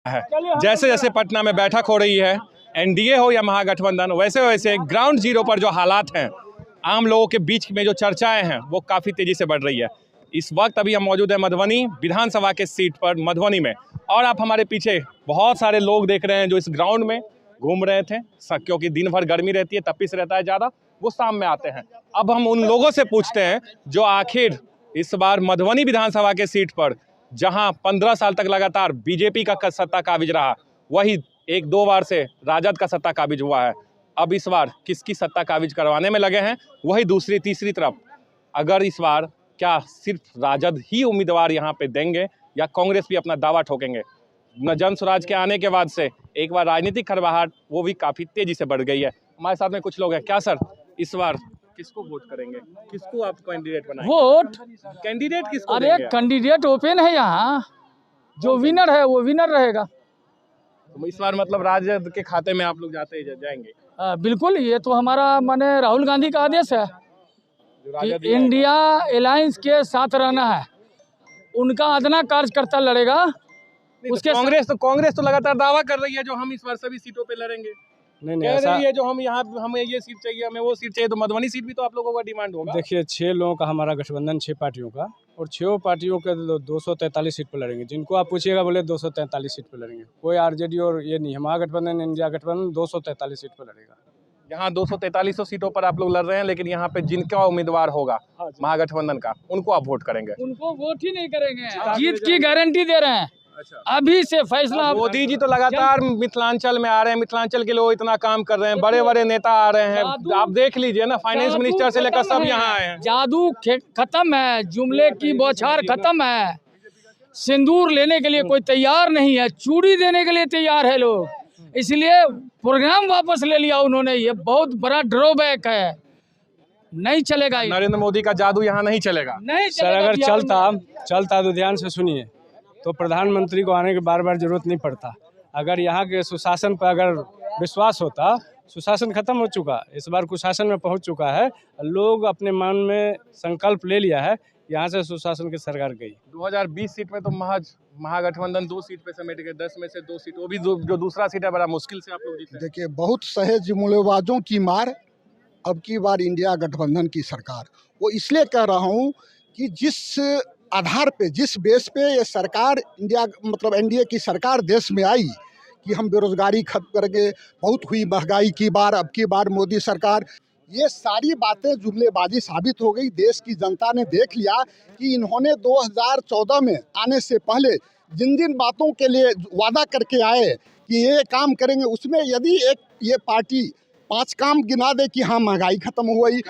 है। जैसे जैसे पटना में बैठक हो रही है, एनडीए हो या महागठबंधन, वैसे वैसे ग्राउंड जीरो पर जो हालात हैं, आम लोगों के बीच में जो चर्चाएं हैं, वो काफ़ी तेज़ी से बढ़ रही है। इस वक्त अभी हम मौजूद हैं मधुबनी विधानसभा के सीट पर मधुबनी में, और आप हमारे पीछे बहुत सारे लोग देख रहे हैं जो इस ग्राउंड में घूम रहे थे, क्योंकि दिन भर गर्मी रहती है, तपिश रहता है ज़्यादा, वो शाम में आते हैं। अब हम उन लोगों से पूछते हैं जो आखिर इस बार मधुबनी विधानसभा के सीट पर, जहां 15 साल तक लगातार बीजेपी का सत्ता काबिज रहा, वही 1-2 बार से राजद का सत्ता काबिज हुआ है, अब इस बार किसकी सत्ता काबिज करवाने में लगे हैं। वही दूसरी तीसरी तरफ, अगर इस बार क्या सिर्फ राजद ही उम्मीदवार यहाँ पे देंगे या कांग्रेस भी अपना दावा ठोकेंगे। जन स्वराज के आने के बाद से एक बार राजनीतिक खरबराहट वो भी काफी तेजी से बढ़ गई है। हमारे साथ में कुछ लोग हैं। क्या सर, इस बार किसको वोट करेंगे, किसको आप कैंडिडेट बनाएंगे? वोट कैंडिडेट किसको अरे देंगे? कैंडिडेट ओपन है यहाँ, जो विनर है वो विनर रहेगा। तो इस बार मतलब राजद के खाते में आप लोग जाएंगे? बिल्कुल, ये तो हमारा माने राहुल गांधी का आदेश है जो कि राजद इंडिया अलायंस के साथ रहना है, उनका अदना कार्यकर्ता लड़ेगा। उसके कांग्रेस तो लगातार दावा कर रही है जो हम इस बार सभी सीटों पे लड़ेंगे। नहीं कह ऐसा रही है जो हम यहाँ, हमें ये सीट चाहिए, हमें वो सीट चाहिए, तो मधुबनी सीट भी तो आप लोगों का डिमांड होगा। देखिए 6 लोगों का हमारा गठबंधन, 6 पार्टियों का, और 6 पार्टियों के 243 सीट पर लड़ेंगे। जिनको आप पूछिएगा बोले 243 सीट पर लड़ेंगे। कोई आरजेडी और ये नहीं है, महागठबंधन इंडिया गठबंधन 243 सीट पर लड़ेगा। यहाँ 243 सीटों पर आप लोग लड़ रहे हैं, लेकिन यहाँ पे जिनका उम्मीदवार होगा महागठबंधन का, उनको आप वोट करेंगे? उनको वोट ही नहीं करेंगे, जीत की गारंटी दे रहे हैं। अच्छा, अभी से फैसला। मोदी जी तो लगातार मिथिलांचल में आ रहे हैं, मिथिलांचल के लोग इतना काम कर रहे हैं, बड़े बड़े नेता आ रहे हैं, आप देख लीजिए ना, फाइनेंस मिनिस्टर से लेकर सब यहाँ आए हैं। जादू खत्म है, जुमले की बौछार खत्म है, सिंदूर लेने के लिए कोई तैयार नहीं है, चूड़ी देने के लिए तैयार है लोग, इसलिए प्रोग्राम वापस ले लिया उन्होंने। ये बहुत बड़ा ड्रॉबैक है, नहीं चलेगा। नरेंद्र मोदी का जादू यहाँ नहीं चलेगा। नहीं सर, अगर चलता तो ध्यान से सुनिए, तो प्रधानमंत्री को आने की बार बार जरूरत नहीं पड़ता। अगर यहाँ के सुशासन पर अगर विश्वास होता, सुशासन खत्म हो चुका, इस बार कुशासन में पहुँच चुका है। लोग अपने मन में संकल्प ले लिया है, यहाँ से सुशासन की सरकार गई। 2020 सीट में तो महागठबंधन 2 सीट पे समेट गए, 10 में से 2 सीट, वो भी जो दूसरा सीट है बड़ा मुश्किल से आप लोग जीते। देखिए, बहुत सहे जुमलेबाजों की मार, अब की बार इंडिया गठबंधन की सरकार। वो इसलिए कह रहा हूँ कि जिस आधार पे, जिस बेस पे ये सरकार इंडिया मतलब एनडीए की सरकार देश में आई कि हम बेरोजगारी खत्म करेंगे, बहुत हुई महंगाई की बार, अब की बार मोदी सरकार, ये सारी बातें जुमलेबाजी साबित हो गई। देश की जनता ने देख लिया कि इन्होंने 2014 में आने से पहले जिन जिन बातों के लिए वादा करके आए कि ये काम करेंगे, उसमें यदि एक ये पार्टी 5 काम गिना दे कि हाँ महंगाई खत्म हो गई,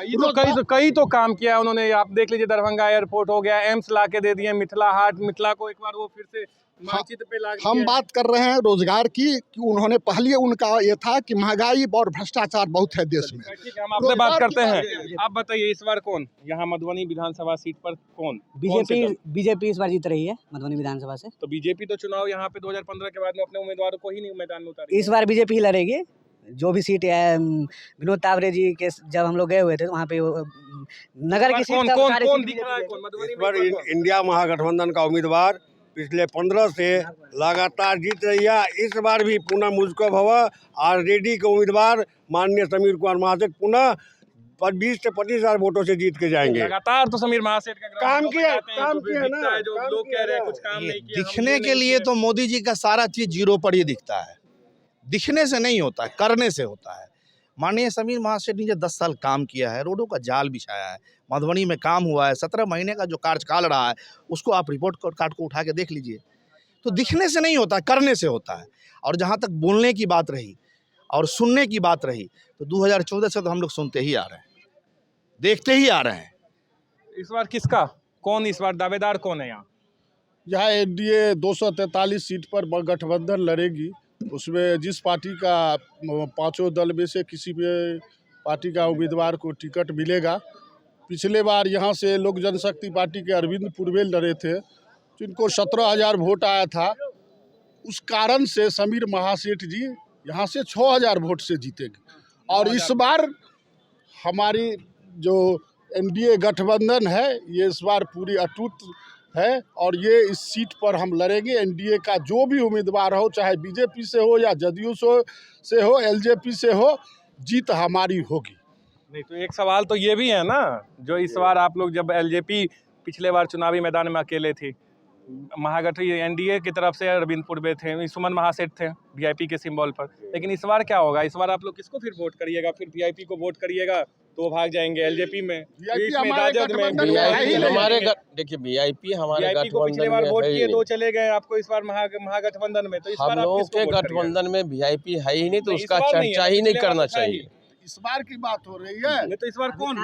कई तो काम किया है उन्होंने। आप देख लीजिए, दरभंगा एयरपोर्ट हो गया, एम्स ला के दे दिए, मिथिला हाट, मिथिला को एक बार वो फिर से मानचित्र पे ला हम बात कर रहे हैं रोजगार की, कि उन्होंने पहले उनका ये था कि महंगाई और भ्रष्टाचार बहुत है देश में। ठीक है, हम आपसे बात करते हैं। आप बताइए, इस बार कौन यहाँ मधुबनी विधानसभा सीट पर कौन? बीजेपी इस बार जीत रही है मधुबनी विधानसभा से। तो बीजेपी तो चुनाव यहाँ पे 2015 के बाद में अपने उम्मीदवारों को ही नहीं मैदान में उतारी। इस बार बीजेपी ही लड़ेगी। जो भी सीट है, विनोद तावरे जी के जब हम लोग गए हुए थे तो वहाँ पे नगर की सीट कौन दिख रहा है? इस बार इंडिया महागठबंधन का उम्मीदवार पिछले 15 से लगातार जीत रही है। इस बार भी पुनः मुझको भवा आरजेडी के उम्मीदवार माननीय समीर कुमार महासेठ पुनः 20 से 25 हजार वोटों से जीत के जाएंगे। लगातार तो समीर महासेठ का काम किया ना, जो लोग कह रहे हैं कुछ काम नहीं किया। दिखने के लिए तो मोदी जी का सारा चीज जीरो पर ही दिखता है, दिखने से नहीं होता है, करने से होता है। माननीय समीर महासेठ ने 10 साल काम किया है, रोडों का जाल बिछाया है, मधुबनी में काम हुआ है, 17 महीने का जो कार्यकाल रहा है उसको आप रिपोर्ट कार्ड को उठा के देख लीजिए। तो दिखने से नहीं होता, करने से होता है। और जहाँ तक बोलने की बात रही और सुनने की बात रही, तो 2014 से तो हम लोग सुनते ही आ रहे हैं, देखते ही आ रहे हैं। इस बार किसका, कौन इस बार दावेदार कौन है यहाँ? यहाँ एनडीए 243 सीट पर गठबंधन लड़ेगी। उसमें जिस पार्टी का 5 दल में से किसी भी पार्टी का उम्मीदवार को टिकट मिलेगा। पिछले बार यहाँ से लोक जनशक्ति पार्टी के अरविंद पुरवेल लड़े थे, जिनको 17,000 वोट आया था। उस कारण से समीर महासेठ जी यहाँ से 6,000 वोट से जीतेंगे। और इस बार हमारी जो एनडीए गठबंधन है, ये इस बार पूरी अटूट है और ये इस सीट पर हम लड़ेंगे। एनडीए का जो भी उम्मीदवार हो, चाहे बीजेपी से हो या जदयू से हो, एलजेपी से हो, जीत हमारी होगी। नहीं तो एक सवाल तो ये भी है ना, जो इस बार आप लोग जब एलजेपी पिछले बार चुनावी मैदान में अकेले थी, महागठबंधन एनडीए की तरफ से अरविंदपुर में थे, सुमन महासेठ थे वीआईपी के सिंबल पर, लेकिन इस बार क्या होगा? इस बार आप लोग किसको फिर वोट करिएगा? फिर वीआईपी को वोट करिएगा तो वो भाग जाएंगे एलजेपी में, हमारे देखिए वीआईपी हमारे पिछले बार वोट किए तो चले गए, आपको इस बार महागठबंधन में, तो इस बार हम लोगों के गठबंधन में वीआईपी है ही नहीं, तो उसका चर्चा ही नहीं करना चाहिए। इस बार की बात हो रही है। नहीं तो इस बार कौन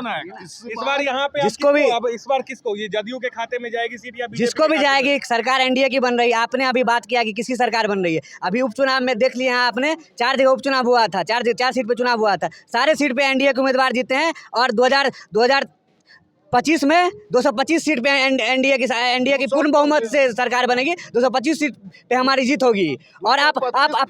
आएगा? इस बार यहाँ पे जिसको भी अब इस बार किसको, ये जदयू के खाते में जाएगी सीट या जिसको भी जाएगी? सरकार एनडीए की बन रही है। आपने अभी बात किया कि किसकी सरकार बन रही है। अभी उपचुनाव में देख लिया है आपने, 4 जगह उपचुनाव हुआ था, 4 सीट पे चुनाव हुआ था, सारे सीट पे एनडीए के उम्मीदवार जीते हैं। और 2025 में 225 सीट पे एनडीए की पूर्ण बहुमत से सरकार बनेगी, 225 सीट पे हमारी जीत होगी। और आप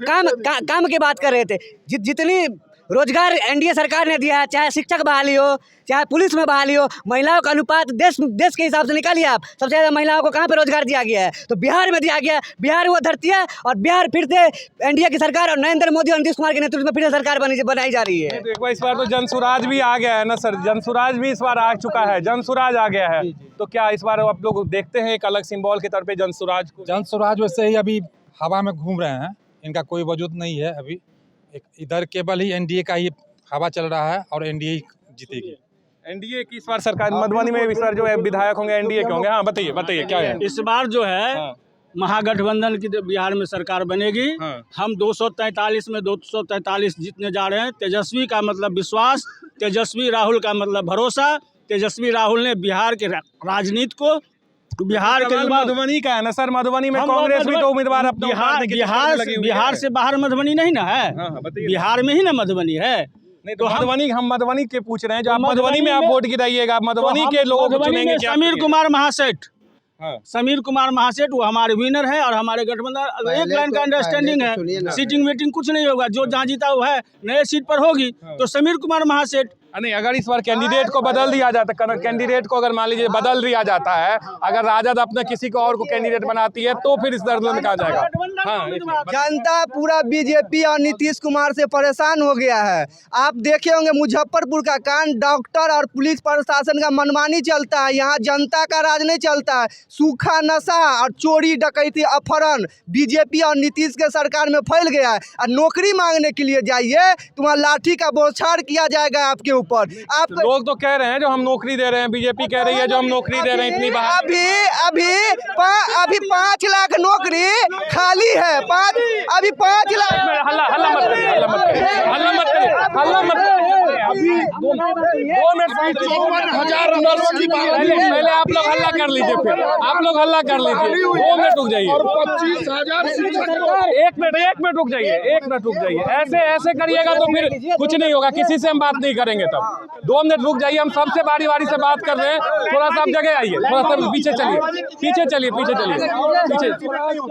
काम की बात कर रहे थे, जितनी रोजगार एनडीए सरकार ने दिया है, चाहे शिक्षक बहाली हो, चाहे पुलिस में बहाली हो, महिलाओं का अनुपात देश के हिसाब से निकालिए आप, सबसे ज़्यादा महिलाओं को कहाँ पे रोजगार दिया गया है? तो बिहार में दिया गया। बिहार वो धरती है और बिहार फिर से एनडीए की सरकार और नरेंद्र मोदी और नीतीश कुमार के नेतृत्व में फिर से सरकार बनाई जा रही है। तो एक बार इस बार तो जनसुराज भी आ गया है ना सर, जनसुराज भी इस बार आ चुका है, जनसुराज आ गया है, तो क्या इस बार आप लोग देखते हैं एक अलग सिंबल के तौर पे जनसुराज को? जनसुराज वैसे ही अभी हवा में घूम रहे हैं, इनका कोई वजूद नहीं है अभी। इधर केवल ही एनडीए का ही हवा चल रहा है और एनडीए जीतेगी। एनडीए की इस बार सरकार मधुबनी में इस बार जो है विधायक होंगे एनडीए के होंगे। हाँ बताइए क्या है इस बार जो है? महागठबंधन की बिहार में सरकार बनेगी। हम 243 में 243 जीतने जा रहे हैं। तेजस्वी का मतलब विश्वास, तेजस्वी राहुल का मतलब भरोसा। तेजस्वी राहुल ने बिहार के राजनीति को, बिहार के मधुबनी का है ना सर, मधुबनी में कांग्रेस भी तो उम्मीदवार अपने बिहार से बाहर मधुबनी नहीं ना है, बिहार में ही ना मधुबनी है। नहीं तो हम मधुबनी के पूछ रहे हैं, जो आप मधुबनी में आप वोट गिराइएगा, मधुबनी के लोगों को चुनेंगे। समीर कुमार महासेठ, समीर कुमार महासेठ वो हमारे विनर है और हमारे गठबंधन एक लाइन का अंडरस्टैंडिंग है। सीटिंग मीटिंग कुछ नहीं होगा, जो जहाँ जीता हुआ है नए सीट पर होगी तो समीर कुमार महासेठ। नहीं, अगर इस बार कैंडिडेट को बदल दिया जाता, कैंडिडेट को अगर मान लीजिए बदल दिया जाता है, अगर राजद अपने किसी को और को कैंडिडेट बनाती है तो फिर इस दर्द में कहा जाएगा। जनता पूरा बीजेपी और नीतीश कुमार से परेशान हो गया है। आप देखे होंगे मुजफ्फरपुर का कांड, डॉक्टर और पुलिस प्रशासन का मनमानी चलता है, यहाँ जनता का राज नहीं चलता है। सूखा नशा और चोरी डकैती अपहरण बीजेपी और नीतीश के सरकार में फैल गया है। और नौकरी मांगने के लिए जाइए तो वहाँ लाठी का बौछार किया जाएगा आपके ऊपर। आप लोग तो कह रहे हैं जो हम नौकरी दे रहे हैं, बीजेपी कह रही है जो हम नौकरी दे रहे हैं इतनी बार। अभी 5 लाख नौकरी खाली है। अभी 5 लाख। हल्ला मत करिए। अभी 2 मिनट पहले आप लोग हल्ला कर लीजिए, फिर आप लोग हल्ला कर लीजिए। 2 मिनट रुक जाइए, 1 मिनट रुक जाइए। ऐसे करिएगा तो फिर कुछ नहीं होगा, किसी से हम बात नहीं करेंगे। तब 2 मिनट रुक जाइए, हम सबसे बारी से बात कर रहे हैं। थोड़ा सा आप जगह आइए, थोड़ा सा पीछे चलिए।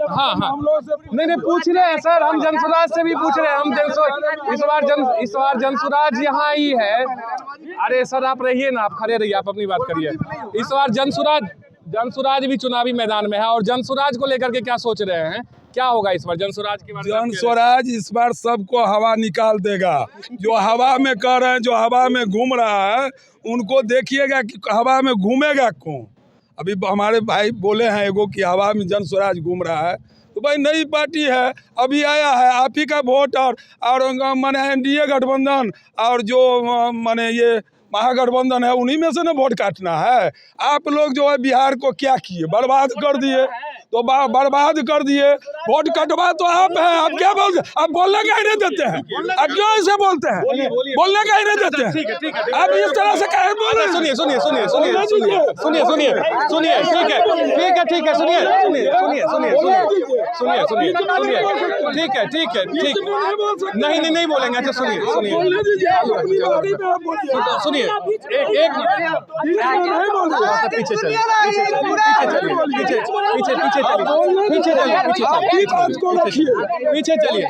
हाँ नहीं पूछ रहे हैं सर, हम जनसुराज से भी पूछ रहे हैं। हम इस बार जनसुराज यहाँ ही है। अरे सर आप रहिए ना, आप खड़े रहिए, आप अपनी बात करिए। इस बार जनसुराज भी चुनावी मैदान में है, और जनसुराज को लेकर के क्या सोच रहे हैं, क्या होगा इस बार जनसुराज के बारे में? जनसुराज इस बार सबको हवा निकाल देगा। जो हवा में कर रहे हैं, जो हवा में घूम रहा है, उनको देखिएगा कि हवा में घूमेगा कौन। अभी हमारे भाई बोले हैं एगो कि हवा में जनसुराज घूम रहा है, तो भाई नई पार्टी है, अभी आया है, आप ही का वोट और माने एनडीए गठबंधन और जो माने ये महागठबंधन है, उन्हीं में से ना वोट काटना है। आप लोग जो है बिहार को क्या किए, बर्बाद कर दिए। तो बर्बाद कर दिए, वोट कटवा तो आप हैं। आप क्या बोलते हैं? आप बोलने का ही नहीं देते हैं। आप क्यों ऐसे बोलते हैं? बोलने का ही नहीं देते हैं। आप इस तरह से कहे बोल रहे हैं। सुनिए, ठीक है। नहीं बोलेंगे। अच्छा सुनिए, देखिए एक पीछे चलिए पीछे चलिए।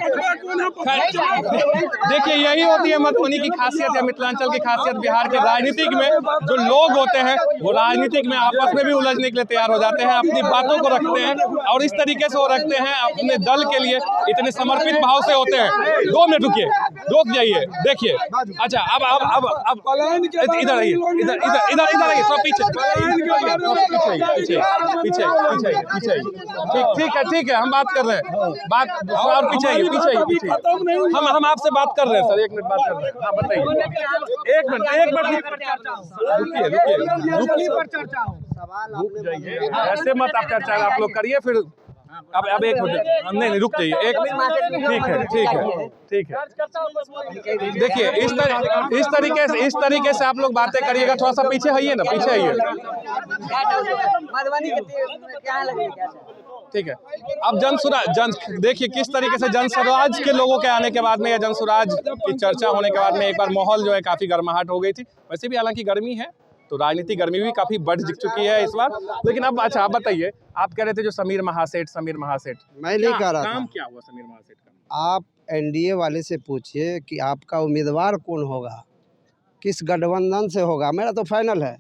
देखिए यही होती है मधुबनी की खासियत या मिथिलांचल की खासियत। बिहार के राजनीतिक में जो लोग होते हैं वो राजनीतिक में आपस में भी उलझने के लिए तैयार हो जाते हैं, अपनी बातों को रखते हैं और इस तरीके से वो रखते हैं, अपने दल के लिए इतने समर्पित भाव से होते हैं। 2 मिनट रुकिए, रुक जाइए। देखिए अच्छा अब इधर आइए, इधर आइए, सब पीछे ठीक है हम बात कर रहे हैं, बात और पीछे आइए हम आपसे बात कर रहे हैं सर। 1 मिनट बात कर रहे हैं। हाँ बताइए, 1 मिनट रुकिए, ऐसे मत आप चर्चा आप लोग करिए फिर। अब 1 मिनट नहीं रुक जाइए, 1 ठीक है। देखिए इस तरीके से आप लोग बातें करिएगा। थोड़ा सा पीछे आइए ना, पीछे आइए। ठीक है अब देखिए किस तरीके से जनसुराज के लोगों के आने के बाद में या जनसुराज की चर्चा होने के बाद में एक बार माहौल जो है काफी गर्माहट हो गई थी। वैसे भी हालांकि गर्मी है तो राजनीतिक गर्मी भी काफी बढ़ चुकी है इस बार। लेकिन अब अच्छा आप बताइए, आप कह रहे थे जो समीर महासेठ मैं नहीं कह रहा था। काम क्या हुआ समीर महासेठ का? आप एनडीए वाले से पूछिए कि आपका उम्मीदवार कौन होगा, किस गठबंधन से होगा। मेरा तो फाइनल है।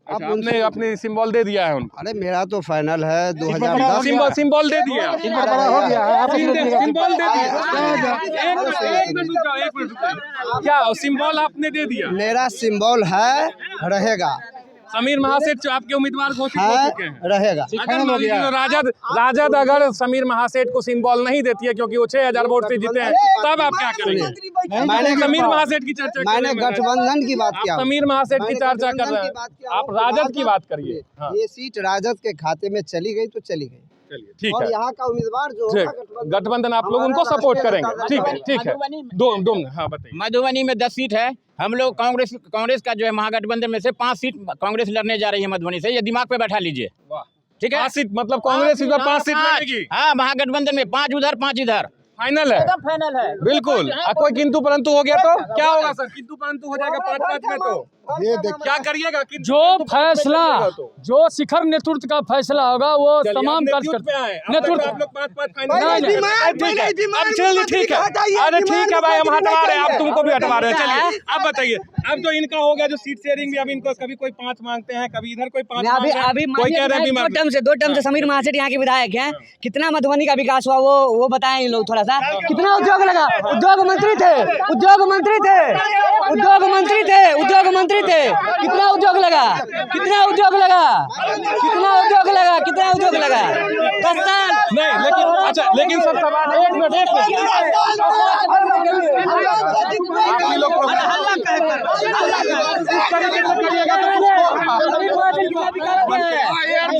अच्छा, आपने अपने सिंबल दे दिया है उनको? अरे मेरा तो फाइनल है 2010 सिंबल दे दिया, हो गया। सिंबल दे दिया। एक मिनट क्या सिंबल आपने दे दिया? मेरा सिंबल है रहेगा। समीर महासेठ जो आपके उम्मीदवार घोषित हो चुके हैं, रहेगा। राजद अगर समीर महासेठ को सिंबल नहीं देती है क्योंकि वो 6000 वोट से जीते हैं, तब आप क्या करेंगे? मैंने समीर महासेठ की चर्चा, मैंने गठबंधन की बात किया। समीर महासेठ की चर्चा कर रहे हैं, आप राजद की बात करिए। ये सीट राजद के खाते में चली गई तो चली गई। ठीक और है, यहाँ का उम्मीदवार जो गठबंधन आप लोग उनको सपोर्ट करेंगे। ठीक है दो हाँ बताइए। मधुबनी में 10 सीट है। हम लोग कांग्रेस का जो है महागठबंधन में से 5 सीट कांग्रेस लड़ने जा रही है मधुबनी से। ये दिमाग पे बैठा लीजिए। ठीक है, 5 सीट मतलब कांग्रेस इस बार 5 सीट मिलेगी। हाँ, महागठबंधन में 5 उधर 5 इधर। फाइनल है, एकदम फाइनल है बिल्कुल। कोई किंतु परंतु हो गया तो क्या होगा सर? किंतु परंतु हो जाएगा 5-5 में तो ये देखिए क्या करिएगा? जो फैसला जो शिखर नेतृत्व का फैसला होगा वो तमाम नेतृत्व नेतृत्व आप लोग 5-5 फाइनल। अब चलिए ठीक है, अरे ठीक है भाई हम हटवा रहे हैं, अब तुमको भी हटवा रहे हैं। चलिए अब बताइए, अब तो इनका हो गया जो सीट शेयरिंग भी, अब इनको कभी कोई 5 मांगते हैं, कभी इधर कोई 5 मांगते हैं, कोई कह रहे हैं 2 टर्म से समीर महासेठ यहाँ के विधायक हैं। कितना मधुबनी का विकास हुआ वो बताएं इन लोग थोड़ा सा। कितना उद्योग लगा? उद्योग मंत्री थे। कितना उद्योग लगा? नहीं लेकिन अच्छा, लेकिन सब सवाल 1 मिनट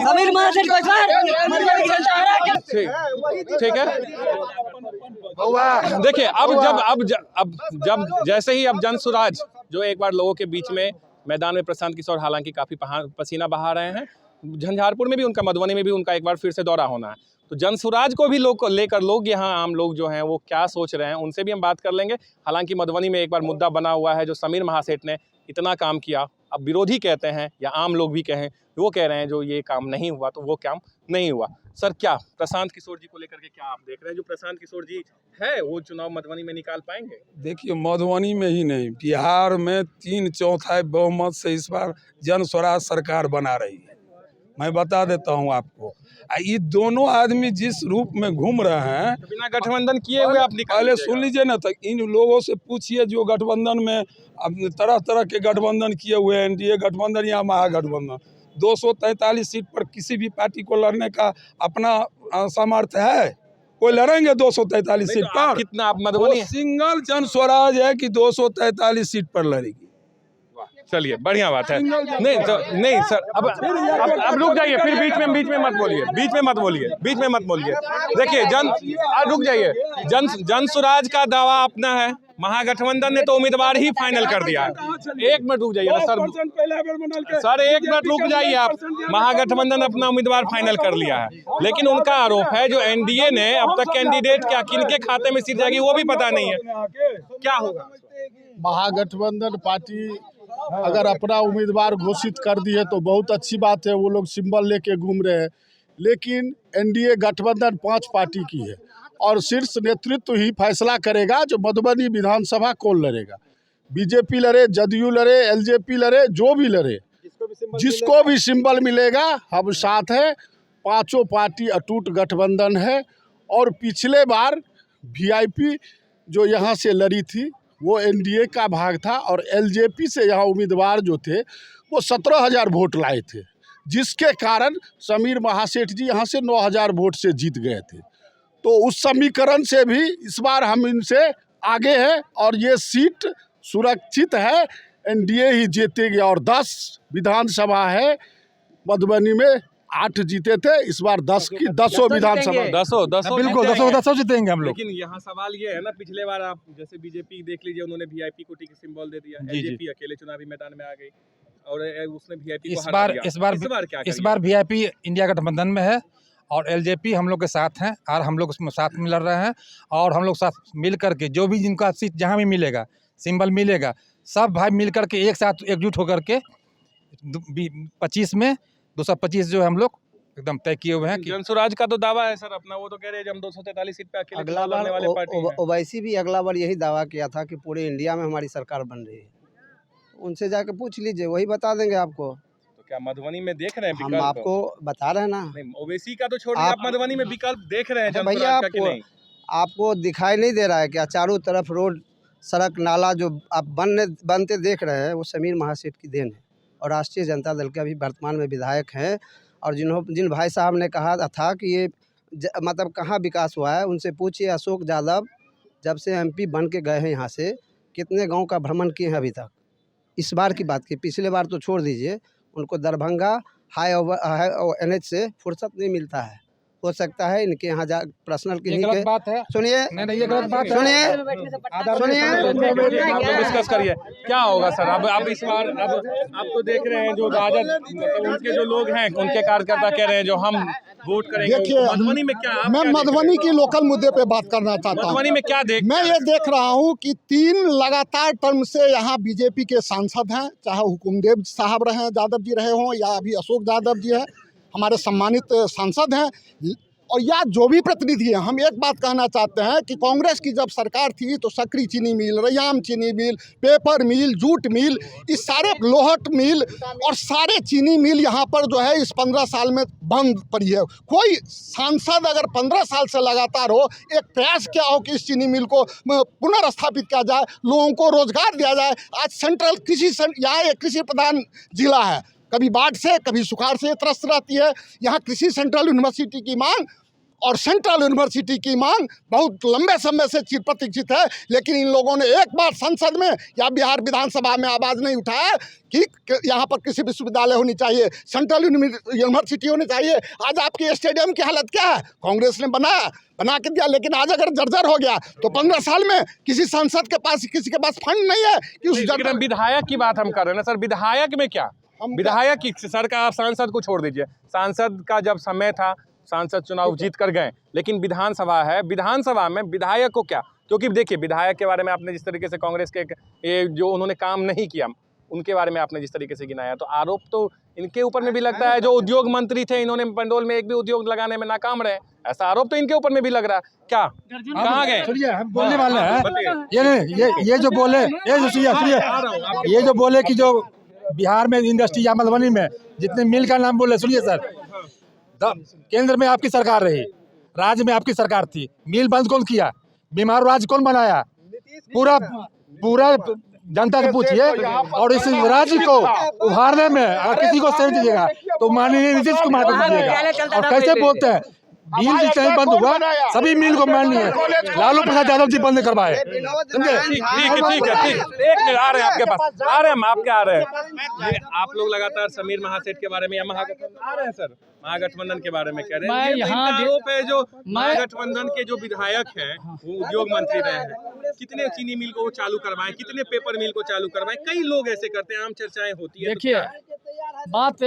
समीर महासेठ को ठीक है। देखिए अब जब जैसे ही अब जनसुराज जो एक बार लोगों के बीच में मैदान में प्रशांत किशोर हालांकि काफी पसीना बहा रहे हैं, झंझारपुर में भी उनका, मधुबनी में भी उनका एक बार फिर से दौरा होना है, तो जनसुराज को भी लेकर लोग यहाँ आम लोग जो हैं वो क्या सोच रहे हैं उनसे भी हम बात कर लेंगे। हालांकि मधुबनी में एक बार मुद्दा बना हुआ है जो समीर महासेठ ने इतना काम किया, अब विरोधी कहते हैं या आम लोग भी कहें, वो कह रहे हैं जो ये काम नहीं हुआ तो वो काम नहीं हुआ। सर क्या प्रशांत किशोर जी को लेकर के क्या आप देख रहे हैं? जो प्रशांत किशोर जी है वो चुनाव मधुबनी में निकाल पाएंगे? देखिए मधुबनी में ही नहीं, बिहार में 3/4 बहुमत से इस बार जनस्वराज सरकार बना रही है। मैं बता देता हूं आपको, ये दोनों आदमी जिस रूप में घूम रहे हैं, तो बिना गठबंधन किए हुए आप पहले सुन लीजिए ना, तो इन लोगों से पूछिए जो गठबंधन में अब तरह तरह के गठबंधन किए हुए हैं, एनडीए गठबंधन या महागठबंधन, 243 सीट पर किसी भी पार्टी को लड़ने का अपना सामर्थ्य है? कोई लड़ेंगे 243 सीट पर? कितना आप मधुबनी सिंगल जनस्वराज है कि 243 सीट पर लड़ेगी। चलिए बढ़िया बात है। नहीं सर अब रुक जाइए, फिर बीच में मत बोलिए। देखिए रुक जाइए, जनसुराज का दावा अपना है, महागठबंधन ने तो उम्मीदवार ही फाइनल कर दिया है। 1 मिनट रुक जाइए सर, 1 मिनट रुक जाइए आप। महागठबंधन अपना उम्मीदवार फाइनल कर लिया है, लेकिन उनका आरोप है जो एनडीए ने अब तक कैंडिडेट क्या किनके खाते में सीट जाएगी वो भी पता नहीं है। क्या होगा? महागठबंधन पार्टी अगर अपना उम्मीदवार घोषित कर दिए तो बहुत अच्छी बात है, वो लोग सिंबल लेके घूम रहे हैं। लेकिन एनडीए गठबंधन 5 पार्टी की है और शीर्ष नेतृत्व ही फैसला करेगा जो मधुबनी विधानसभा कौन लड़ेगा। बीजेपी लड़े, जदयू लड़े, एलजेपी लड़े, जो भी लड़े, जिसको भी सिंबल मिलेगा हम साथ हैं। 5 पार्टी अटूट गठबंधन है। और पिछले बार वीआईपी जो यहाँ से लड़ी थी वो एनडीए का भाग था और एलजेपी से यहाँ उम्मीदवार जो थे वो 17,000 वोट लाए थे, जिसके कारण समीर महासेठ जी यहाँ से 9,000 वोट से जीत गए थे। तो उस समीकरण से भी इस बार हम इनसे आगे हैं और ये सीट सुरक्षित है, एनडीए ही जीतेगी। और 10 विधानसभा है, मधुबनी में 8 जीते थे, इस बार 10 की 10 विधानसभा 10 बिल्कुल 10 जीतेंगे हम लोग। लेकिन यहाँ सवाल ये है ना, पिछले बार आप जैसे बीजेपी देख लीजिए, उन्होंने वीआईपी को टिकट सिंबल दे दिया, एलजेपी अकेले चुनावी मैदान में आ गई और उसने वीआईपी को हरा दिया। इस बार वीआईपी इंडिया गठबंधन में है और एलजेपी हम लोग के साथ हैं और हम लोग उसमें साथ में लड़ रहे हैं। और हम लोग साथ मिल करके जो भी जिनका सीट जहाँ भी मिलेगा, सिंबल मिलेगा, सब भाई मिल करके एक साथ एकजुट होकर के 25 में 225 जो हम लोग एकदम तय किए हुए हैं। जनसुराज का तो दावा है सर अपना, वो तो कह रहे हैं हम 243 सीट पे अकेले अगला बार वाले पार्टी हैं। ओवैसी भी अगला बार यही दावा किया था कि पूरे इंडिया में हमारी सरकार बन रही है। उनसे जाके पूछ लीजिए, वही बता देंगे आपको। तो क्या मधुबनी में देख रहे हैं हम विकल्प? आपको बता रहे हैं ना। नहीं, ओवैसी का तो छोड़िए, आप मधुबनी में विकल्प देख रहे हैं भैया, जनसुराज का कि नहीं? आपको दिखाई नहीं दे रहा है क्या? चारों तरफ रोड, सड़क, नाला जो आप बनते देख रहे हैं वो समीर महासेठ की देन है और राष्ट्रीय जनता दल के अभी वर्तमान में विधायक हैं। और जिन भाई साहब ने कहा था कि ये मतलब कहाँ विकास हुआ है, उनसे पूछिए। अशोक यादव जब से एमपी बन के गए हैं यहाँ से, कितने गांव का भ्रमण किए हैं अभी तक? इस बार की बात की, पिछले बार तो छोड़ दीजिए। उनको दरभंगा हाई NH से फुर्सत नहीं मिलता है। हो सकता है इनके यहाँ जा पर्सनल किसी के बात है। सुनिए, ये गलत बात है। सुनिए डिस्कस करिए क्या होगा सर। अब इस बार अब तो देख रहे हैं जो राजद मतलब उनके जो लोग हैं, उनके कार्यकर्ता कह रहे हैं जो हम वोट करेंगे। देखिए, मधुबनी में क्या मैं मधुबनी की लोकल मुद्दे पे बात करना चाहता हूँ। मधुबनी में क्या मैं ये देख रहा हूँ कि 3 लगातार टर्म से यहाँ बीजेपी के सांसद हैं, चाहे हुकुमदेव साहब रहे, यादव जी रहे हों, या अभी अशोक यादव जी हैं, हमारे सम्मानित सांसद हैं, और या जो भी प्रतिनिधि हैं। हम एक बात कहना चाहते हैं कि कांग्रेस की जब सरकार थी तो सकरी चीनी मिल, रयाम चीनी मिल, पेपर मिल, जूट मिल, इस सारे लोहट मिल और सारे चीनी मिल यहाँ पर जो है इस 15 साल में बंद पड़ी है। कोई सांसद अगर 15 साल से लगातार हो, एक प्रयास क्या हो कि इस चीनी मिल को पुनर्स्थापित किया जाए, लोगों को रोजगार दिया जाए। आज सेंट्रल यहाँ एक कृषि प्रधान जिला है, कभी बाढ़ से कभी सुखाड़ से त्रस्त रहती है। यहाँ कृषि सेंट्रल यूनिवर्सिटी की मांग और सेंट्रल यूनिवर्सिटी की मांग बहुत लंबे समय से चिर प्रतीक्षित है, लेकिन इन लोगों ने एक बार संसद में या बिहार विधानसभा में आवाज़ नहीं उठाया कि यहाँ पर कृषि विश्वविद्यालय होनी चाहिए, सेंट्रल यूनिवर्सिटी होनी चाहिए। आज आपके स्टेडियम की हालत क्या है? कांग्रेस ने बना के दिया, लेकिन आज अगर जर्जर हो गया तो 15 साल में किसी सांसद के पास, किसी के पास फंड नहीं है कि उस जर्जर। विधायक की बात हम कर रहे हैं ना सर, विधायक में क्या? विधायक की सर का आप सांसद को छोड़ दीजिए। सांसद का जब समय था, सांसद चुनाव जीत कर गए, लेकिन विधानसभा है, विधानसभा में विधायक को क्या? क्योंकि देखिए, विधायक के बारे में आपने जिस तरीके से कांग्रेस के ये जो उन्होंने काम नहीं किया, उनके बारे में आपने जिस तरीके से गिनाया, तो आरोप तो इनके ऊपर में भी लगता है। जो उद्योग मंत्री थे, इन्होंने पंडोल में एक भी उद्योग लगाने में नाकाम रहे, ऐसा आरोप तो इनके ऊपर में भी लग रहा है। क्या कहाँ गए? हम बोलने वाले हैं, ये जो बोले, ये जो बोले कि जो बिहार में इंडस्ट्री या मधुबनी में जितने मिल का नाम बोले, सुनिए सर, केंद्र में आपकी सरकार रही, राज्य में आपकी सरकार थी, मिल बंद कौन किया? बीमार राज्य कौन बनाया? पूरा जनता से पूछिए। और इस राज्य को उभारने में अगर किसी को सहयोग दीजिएगा तो माननीय नीतीश कुमार को दीजिएगा। और कैसे बोलते हैं, मिल जिस टाइम बंद हुआ सभी मिल को माननीय लालू प्रसाद यादव जी बंद करवाए। समझे? ठीक है, एक मिनट आ रहे हैं आपके पास, आ रहे हैं हम आपके आ रहे हैं। आप लोग लगातार समीर महासेठ के बारे में या महागठबंधन आ रहे हैं सर, महागठबंधन के बारे में कह रहे हैं। यहाँ आरोप है जो महागठबंधन के जो विधायक हैं वो उद्योग मंत्री रहे हैं, कितने चीनी मिल को चालू करवाएं, कितने पेपर मिल को चालू करवाएं, कई लोग ऐसे करते हैं, आम चर्चाएं होती है। देखिए, बात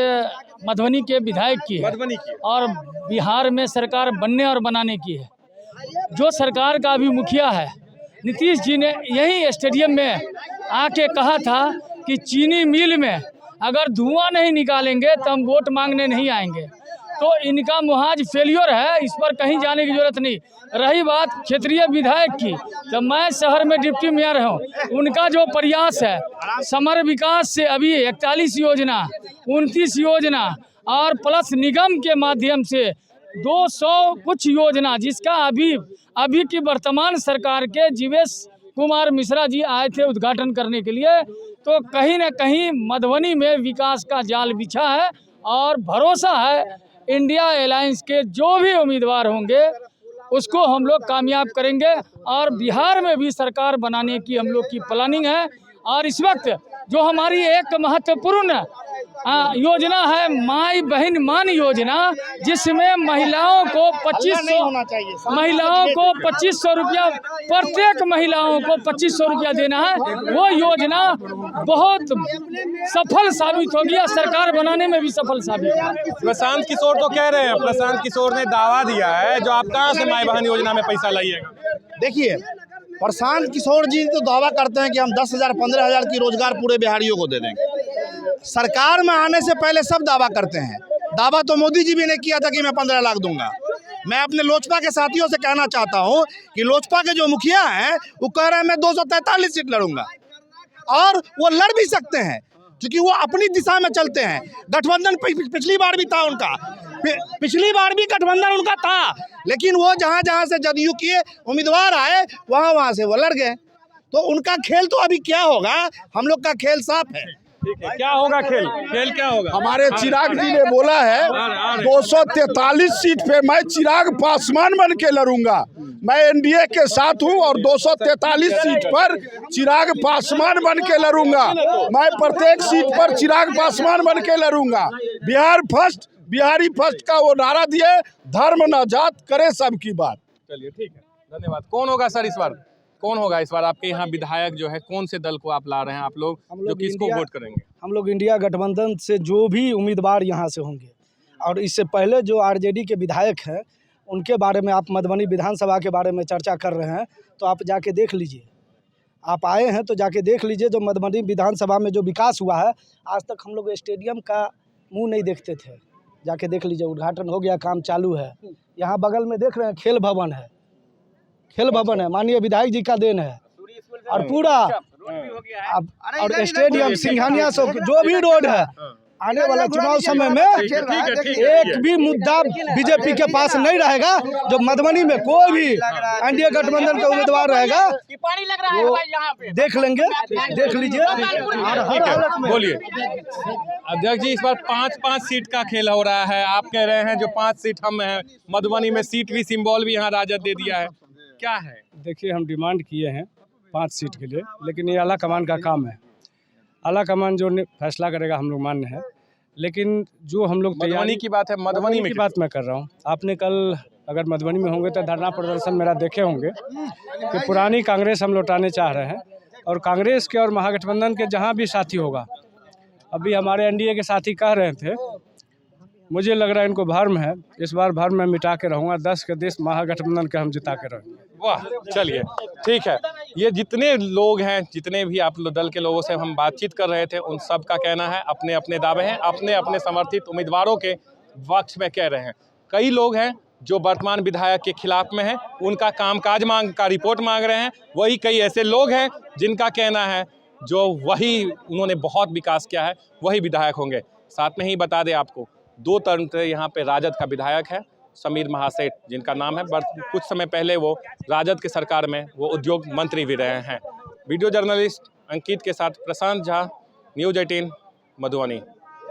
मधुबनी के विधायक की है, मधुबनी की, और बिहार में सरकार बनने और बनाने की है। जो सरकार का अभी मुखिया है नीतीश जी ने यही स्टेडियम में आके कहा था कि चीनी मिल में अगर धुआं नहीं निकालेंगे तो हम वोट मांगने नहीं आएंगे। तो इनका मुहाज फेलियर है, इस पर कहीं जाने की जरूरत नहीं। रही बात क्षेत्रीय विधायक की, तो मैं शहर में डिप्टी मेयर हूँ। उनका जो प्रयास है समर विकास से अभी 41 योजना, 29 योजना और प्लस निगम के माध्यम से 200 कुछ योजना, जिसका अभी की वर्तमान सरकार के जीवेश कुमार मिश्रा जी आए थे उद्घाटन करने के लिए। तो कहीं न कहीं मधुबनी में विकास का जाल बिछा है और भरोसा है इंडिया अलायंस के जो भी उम्मीदवार होंगे उसको हम लोग कामयाब करेंगे और बिहार में भी सरकार बनाने की हम लोग की प्लानिंग है। और इस वक्त जो हमारी एक महत्वपूर्ण योजना है माई बहन मान योजना, जिसमें महिलाओं को 2500 रुपया, प्रत्येक महिलाओं को 2500 रुपया देना है। वो योजना बहुत सफल साबित होगी और सरकार बनाने में भी सफल साबित होगी। प्रशांत किशोर तो कह रहे हैं, प्रशांत किशोर ने दावा दिया है, जो आप कहाँ से माई बहन योजना में पैसा लाइएगा? देखिए, प्रशांत किशोर जी तो दावा करते हैं कि हम 10,000 15,000 की रोजगार पूरे बिहारियों को दे देंगे। सरकार में आने से पहले सब दावा करते हैं। दावा तो मोदी जी भी ने किया था कि मैं 15 लाख दूंगा। मैं अपने लोजपा के साथियों से कहना चाहता हूं कि लोजपा के जो मुखिया हैं वो कह रहे हैं मैं 243 सीट लड़ूंगा, और वो लड़ भी सकते हैं क्योंकि वो अपनी दिशा में चलते हैं। गठबंधन पिछली बार भी था उनका, पिछली बार भी गठबंधन उनका था, लेकिन वो जहां से जदयू के उम्मीदवार आए वहां से वो लड़ गए। तो उनका खेल तो अभी क्या होगा, हम लोग का खेल साफ है। ठीक है, क्या होगा खेल क्या होगा? हमारे चिराग जी ने बोला है 243 सीट पे मैं चिराग पासवान बन के लड़ूंगा। मैं एनडीए के साथ हूं और 243 सीट पर चिराग पासवान बन के लड़ूंगा। मैं प्रत्येक सीट पर चिराग पासवान बन के लड़ूंगा। बिहार फर्स्ट, बिहारी फर्स्ट का वो नारा दिए, धर्म न जात करे सबकी बात। चलिए ठीक है, धन्यवाद। कौन होगा सर इस बार? कौन होगा इस बार आपके यहाँ विधायक जो है? कौन से दल को आप ला रहे हैं आप लोग, जो किसको वोट करेंगे? हम लोग इंडिया गठबंधन से जो भी उम्मीदवार यहाँ से होंगे, और इससे पहले जो आरजेडी के विधायक हैं उनके बारे में आप मधुबनी विधानसभा के बारे में चर्चा कर रहे हैं, तो आप जाके देख लीजिए। आप आए हैं तो जाके देख लीजिए जो मधुबनी विधानसभा में जो विकास हुआ है। आज तक हम लोग स्टेडियम का मुँह नहीं देखते थे, जाके देख लीजिए। उद्घाटन हो गया, काम चालू है। यहाँ बगल में देख रहे हैं खेल भवन है, खेल भवन है, माननीय विधायक जी का देन है। और पूरा और स्टेडियम सिंघानिया से जो भी रोड है, आने वाला चुनाव समय में एक भी मुद्दा बीजेपी के पास नहीं रहेगा। जो मधुबनी में कोई भी एनडीए गठबंधन का उम्मीदवार रहेगा वो देख लेंगे, देख लीजिए। बोलिए अध्यक्ष जी, इस बार 5-5 सीट का खेल हो रहा है। आप कह रहे हैं जो 5 सीट हम हैं, मधुबनी में सीट भी सिंबल भी यहाँ राजद दे दिया है, क्या है? देखिए, हम डिमांड किए हैं 5 सीट के लिए, लेकिन ये आला कमान का काम है। आला कमान जो फैसला करेगा हम लोग मान्य है, लेकिन जो हम लोग मधुबनी की बात है, मधुबनी में की बात मैं कर रहा हूँ। आपने कल अगर मधुबनी में होंगे तो धरना प्रदर्शन मेरा देखे होंगे कि पुरानी कांग्रेस हम लौटाने चाह रहे हैं, और कांग्रेस के और महागठबंधन के जहाँ भी साथी होगा, अभी हमारे एनडीए के साथी कह रहे थे, मुझे लग रहा है इनको भ्रम है। इस बार भ्रम मैं मिटा के रहूँगा, 10 के 10 महागठबंधन के हम जिता के रहेंगे। वाह, चलिए ठीक है। ये जितने लोग हैं, जितने भी आप दल के लोगों से हम बातचीत कर रहे थे, उन सब का कहना है अपने अपने दावे हैं, अपने अपने समर्थित उम्मीदवारों के पक्ष में कह रहे हैं। कई लोग हैं जो वर्तमान विधायक के खिलाफ में हैं, उनका कामकाज का रिपोर्ट मांग रहे हैं। वही कई ऐसे लोग हैं जिनका कहना है जो वही उन्होंने बहुत विकास किया है, वही विधायक होंगे। साथ में ही बता दें आपको, 2 टर्म से यहाँ पे राजद का विधायक है समीर महासेठ, जिनका नाम है। कुछ समय पहले वो राजद के सरकार में वो उद्योग मंत्री भी रहे हैं। वीडियो जर्नलिस्ट अंकित के साथ प्रशांत झा, न्यूज़ 18 मधुबनी।